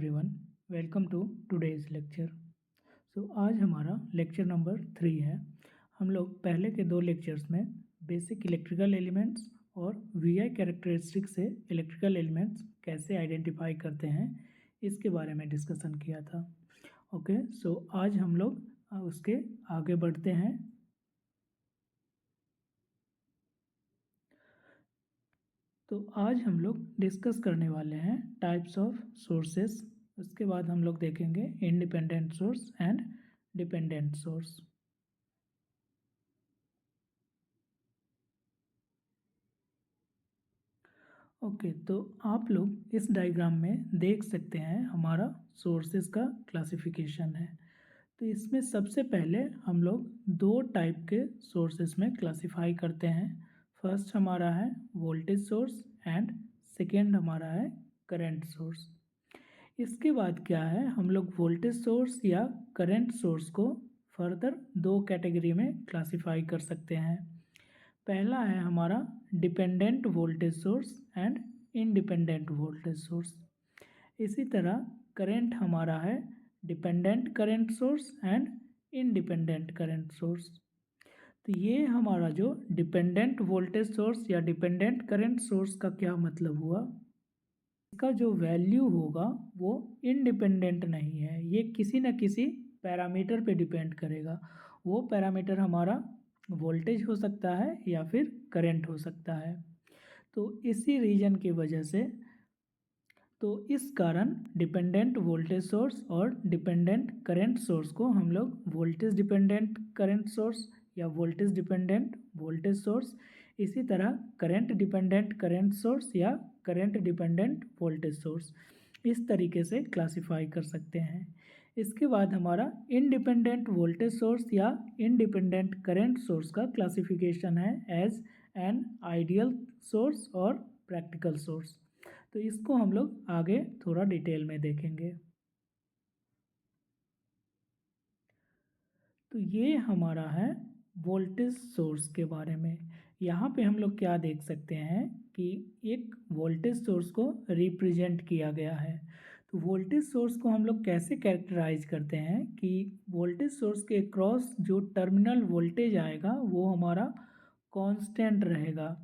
Everyone, welcome to today's lecture. आज हमारा lecture number 3 है। हम लोग पहले के 2 लेक्चर्स में बेसिक इलेक्ट्रिकल एलिमेंट्स और वीआई कैरेक्टरिस्टिक से इलेक्ट्रिकल एलिमेंट्स कैसे आइडेंटिफाई करते हैं इसके बारे में डिस्कशन किया था। आज हम लोग उसके आगे बढ़ते हैं। तो आज हम लोग डिस्कस करने वाले हैं टाइप्स ऑफ सोर्सेस। उसके बाद हम लोग देखेंगे independent source and dependent source. तो आप लोग इस डायग्राम में देख सकते हैं हमारा सोर्सेस का क्लासिफिकेशन है। तो इसमें सबसे पहले हम लोग 2 टाइप के सोर्सेस में क्लासिफाई करते हैं। फर्स्ट हमारा है वोल्टेज सोर्स एंड सेकेंड हमारा है करंट सोर्स। इसके बाद क्या है, हम लोग वोल्टेज सोर्स या करंट सोर्स को फर्दर 2 कैटेगरी में क्लासिफाई कर सकते हैं। पहला है हमारा dependent voltage source and independent voltage source. इसी तरह करंट हमारा है dependent current source and independent current source. तो ये हमारा जो डिपेंडेंट वोल्टेज सोर्स या डिपेंडेंट करंट सोर्स का क्या मतलब हुआ, इसका जो वैल्यू होगा वो इंडिपेंडेंट नहीं है, ये किसी न किसी पैरामीटर पे डिपेंड करेगा। वो पैरामीटर हमारा वोल्टेज हो सकता है या फिर करंट हो सकता है। तो इसी रीजन की वजह से इस कारण डिपेंडेंट वोल्टेज सोर्स और डिपेंडेंट करंट सोर्स को हम लोग वोल्टेज डिपेंडेंट करंट सोर्स या वोल्टेज डिपेंडेंट वोल्टेज सोर्स, इसी तरह करंट डिपेंडेंट करंट सोर्स या करंट डिपेंडेंट वोल्टेज सोर्स, इस तरीके से क्लासिफाई कर सकते हैं। इसके बाद हमारा इंडिपेंडेंट वोल्टेज सोर्स या इंडिपेंडेंट करंट सोर्स का क्लासिफिकेशन है एज एन आइडियल सोर्स और प्रैक्टिकल सोर्स। तो इसको हम लोग आगे थोड़ा डिटेल में देखेंगे। तो ये हमारा है वोल्टेज सोर्स के बारे में। यहाँ पे हम लोग क्या देख सकते हैं कि एक वोल्टेज सोर्स को रिप्रेजेंट किया गया है। तो वोल्टेज सोर्स को हम लोग कैसे कैरेक्टराइज करते हैं कि वोल्टेज सोर्स के क्रॉस जो टर्मिनल वोल्टेज आएगा वो हमारा कांस्टेंट रहेगा,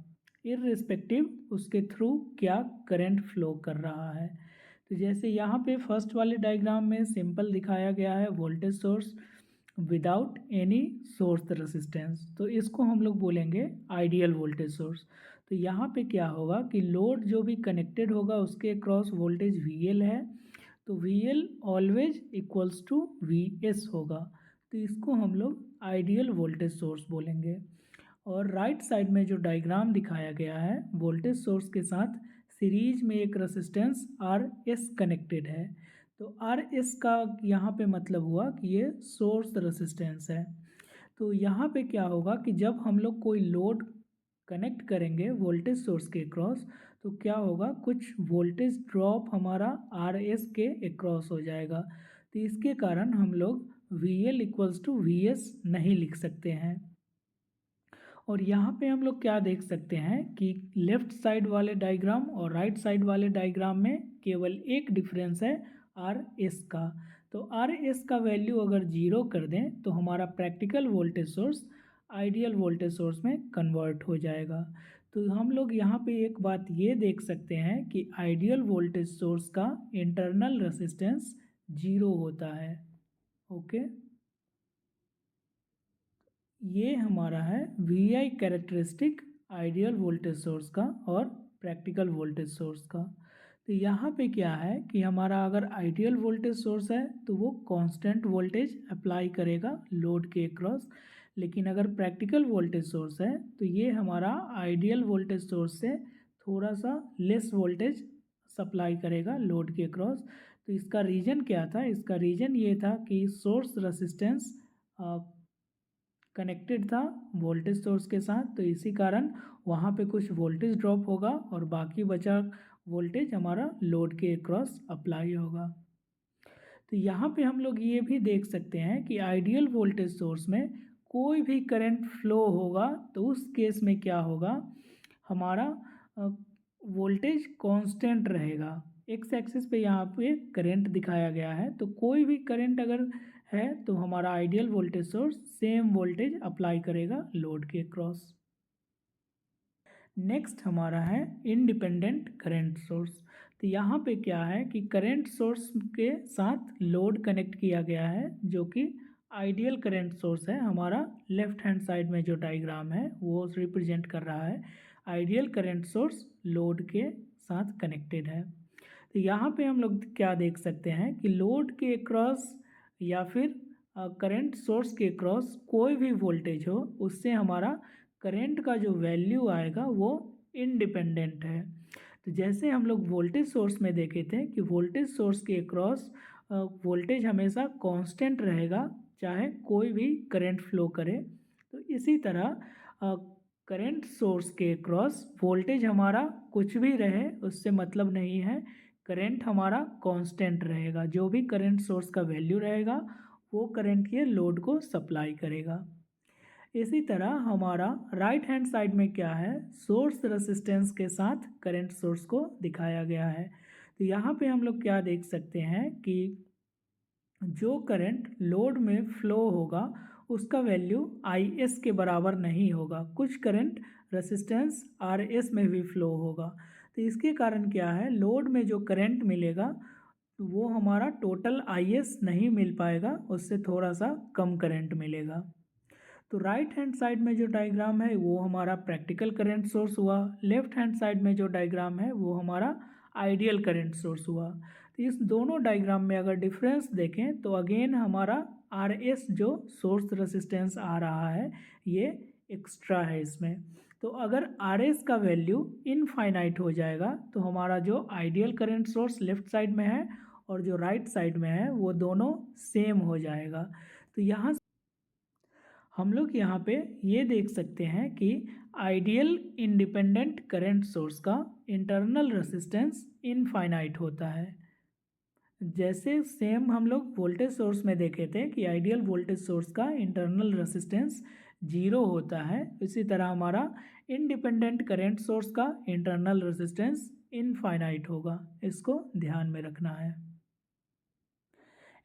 इररिस्पेक्टिव उसके थ्रू क्या करंट फ्लो कर रहा है। तो जैसे यहाँ पे फर्स्ट वाले डायग्राम में सिंपल दिखाया गया है voltage source without any source resistance, तो इसको हम लोग बोलेंगे आइडियल वोल्टेज सोर्स। तो यहाँ पे क्या होगा कि लोड जो भी कनेक्टेड होगा उसके क्रॉस वोल्टेज VL है, तो VL always equals to VS होगा। तो इसको हम लोग आइडियल वोल्टेज सोर्स बोलेंगे। और राइट साइड में जो डायग्राम दिखाया गया है वोल्टेज सोर्स के साथ सीरीज में एक रेसिस्टेंस RS कनेक्टेड है। तो RS का यहाँ पे मतलब हुआ कि ये सोर्स रेसिस्टेंस है। तो यहाँ पे क्या होगा कि जब हम लोग कोई लोड कनेक्ट करेंगे वोल्टेज सोर्स के अक्रॉस, तो क्या होगा, कुछ वोल्टेज ड्रॉप हमारा RS के अक्रॉस हो जाएगा। तो इसके कारण हम लोग VL इक्वल्स टू VS नहीं लिख सकते हैं। और यहाँ पे हम लोग क्या देख सकते हैं कि लेफ्ट साइड वाले डायग्राम और राइट साइड वाले डायग्राम में केवल एक डिफरेंस है RS का। तो RS का वैल्यू अगर 0 कर दें तो हमारा practical voltage source ideal voltage source में कन्वर्ट हो जाएगा। तो हम लोग यहाँ पे एक बात ये देख सकते हैं कि आइडियल वोल्टेज सोर्स का इंटरनल रेसिस्टेंस 0 होता है। ये हमारा है VI characteristic ideal voltage source का और प्रैक्टिकल वोल्टेज सोर्स का। तो यहाँ पे क्या है कि हमारा अगर आइडियल वोल्टेज सोर्स है तो वो कांस्टेंट वोल्टेज अप्लाई करेगा लोड के अक्रॉस, लेकिन अगर प्रैक्टिकल वोल्टेज सोर्स है तो ये हमारा आइडियल वोल्टेज सोर्स से थोड़ा सा लेस वोल्टेज सप्लाई करेगा लोड के अक्रॉस। तो इसका रीज़न क्या था, इसका रीज़न ये था कि सोर्स रेसिस्टेंस कनेक्टेड था वोल्टेज सोर्स के साथ, तो इसी कारण वहाँ पे कुछ वोल्टेज ड्रॉप होगा और बाकी बचा वोल्टेज हमारा लोड के अक्रॉस अप्लाई होगा। तो यहाँ पे हम लोग ये भी देख सकते हैं कि आइडियल वोल्टेज सोर्स में कोई भी करंट फ्लो होगा तो उस केस में क्या होगा, हमारा वोल्टेज कांस्टेंट रहेगा, एक्स एक्सिस पे यहाँ पे करंट दिखाया गया है। तो कोई भी करंट अगर है तो हमारा ideal voltage source same voltage apply करेगा लोड के क्रॉस। नेक्स्ट हमारा है इंडिपेंडेंट करंट सोर्स। तो यहाँ पे क्या है कि करंट सोर्स के साथ लोड कनेक्ट किया गया है, जो कि आइडियल करंट सोर्स है। हमारा लेफ्ट हैंड साइड में जो डायग्राम है वो रिप्रेजेंट कर रहा है आइडियल करंट सोर्स लोड के साथ कनेक्टेड है। तो यहाँ पे हम लोग क्या देख सकते हैं कि लोड के क्रॉस या फिर करंट सोर्स के क्रॉस कोई भी वोल्टेज हो, उससे हमारा करंट का जो वैल्यू आएगा वो इंडिपेंडेंट है। तो जैसे हम लोग वोल्टेज सोर्स में देखे थे कि वोल्टेज सोर्स के क्रॉस वोल्टेज हमेशा कांस्टेंट रहेगा चाहे कोई भी करंट फ्लो करे। तो इसी तरह करंट सोर्स के क्रॉस वोल्टेज हमारा कुछ भी रहे उससे मतलब नहीं है, करंट हमारा कांस्टेंट रहेगा। जो भी करंट सोर्स का वैल्यू रहेगा वो करंट के लोड को सप्लाई करेगा। इसी तरह हमारा राइट हैंड साइड में क्या है, सोर्स रेसिस्टेंस के साथ करंट सोर्स को दिखाया गया है। तो यहाँ पे हम लोग क्या देख सकते हैं कि जो करंट लोड में फ्लो होगा उसका वैल्यू IS के बराबर नहीं होगा। कुछ करंट रेसिस्टेंस RS में भी फ्लो होगा। तो इसके कारण क्या है, लोड में जो करंट मिलेगा वो हमारा टोटल IS नहीं मिल पाएगा, उससे थोड़ा सा कम करंट मिलेगा। तो राइट हैंड साइड में जो डायग्राम है वो हमारा प्रैक्टिकल करंट सोर्स हुआ, लेफ्ट हैंड साइड में जो डायग्राम है वो हमारा आइडियल करंट सोर्स हुआ। तो इस दोनों डायग्राम में अगर डिफरेंस देखें तो अगेन हमारा RS जो सोर्स रेसिस्टेंस आ रहा है ये एक्स्ट्रा है इसमें। तो अगर RS का वैल्यू इनफाइनाइट हो जाएगा तो हमारा जो ideal current source left side में है और जो राइट साइड में है वो दोनों सेम हो जाएगा। तो यहाँ हम लोग यहाँ पे ये देख सकते हैं कि आइडियल इंडिपेंडेंट करंट सोर्स का इंटरनल रेसिस्टेंस इनफाइनाइट होता है। जैसे सेम हम लोग वोल्टेज सोर्स में देखे थे कि आइडियल वोल्टेज सोर्स का इंटरनल रेसिस्टेंस 0 होता है, इसी तरह हमारा इंडिपेंडेंट करंट सोर्स का इंटरनल रेसिस्टेंस इनफाइनाइट होगा। इसको ध्यान में रखना है।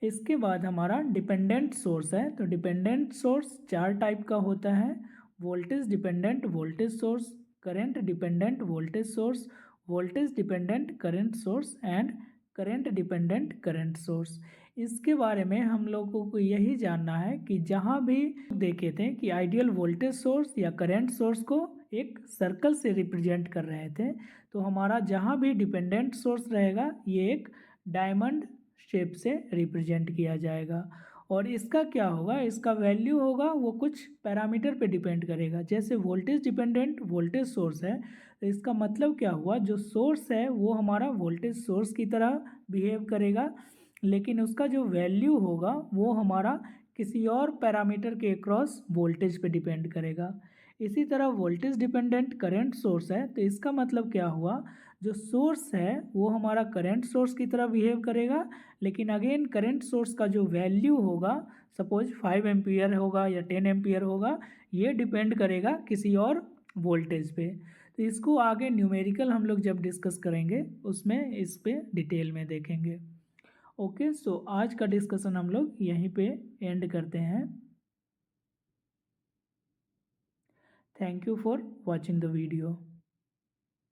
इसके बाद हमारा डिपेंडेंट सोर्स है। तो डिपेंडेंट सोर्स 4 टाइप का होता है, voltage dependent voltage source, current dependent voltage source, voltage dependent current source and current dependent current source. इसके बारे में हम लोगों को यही जानना है कि जहाँ भी देखे थे कि आइडियल वोल्टेज सोर्स या करंट सोर्स को एक सर्कल से रिप्रेजेंट कर रहे थे, तो हमारा जहाँ भी डिपेंडेंट सोर्स रहेगा ये एक डायमंड शेप से रिप्रेजेंट किया जाएगा। और इसका क्या होगा, इसका वैल्यू होगा वो कुछ पैरामीटर पे डिपेंड करेगा। जैसे वोल्टेज डिपेंडेंट वोल्टेज सोर्स है तो इसका मतलब क्या हुआ, जो सोर्स है वो हमारा वोल्टेज सोर्स की तरह बिहेव करेगा, लेकिन उसका जो वैल्यू होगा वो हमारा किसी और पैरामीटर के अक्रॉस वोल्टेज पे डिपेंड करेगा। इसी तरह वोल्टेज डिपेंडेंट करंट सोर्स है तो इसका मतलब क्या हुआ, जो सोर्स है वो हमारा करंट सोर्स की तरह बिहेव करेगा, लेकिन अगेन करंट सोर्स का जो वैल्यू होगा सपोज 5 एम्पियर होगा या 10 एम्पियर होगा, ये डिपेंड करेगा किसी और वोल्टेज पे। तो इसको आगे न्यूमेरिकल हम लोग जब डिस्कस करेंगे उसमें इस पे डिटेल में देखेंगे। ओके, सो आज का डिस्कशन हम लोग यहीं पे एंड करते हैं। Thank you for watching the video.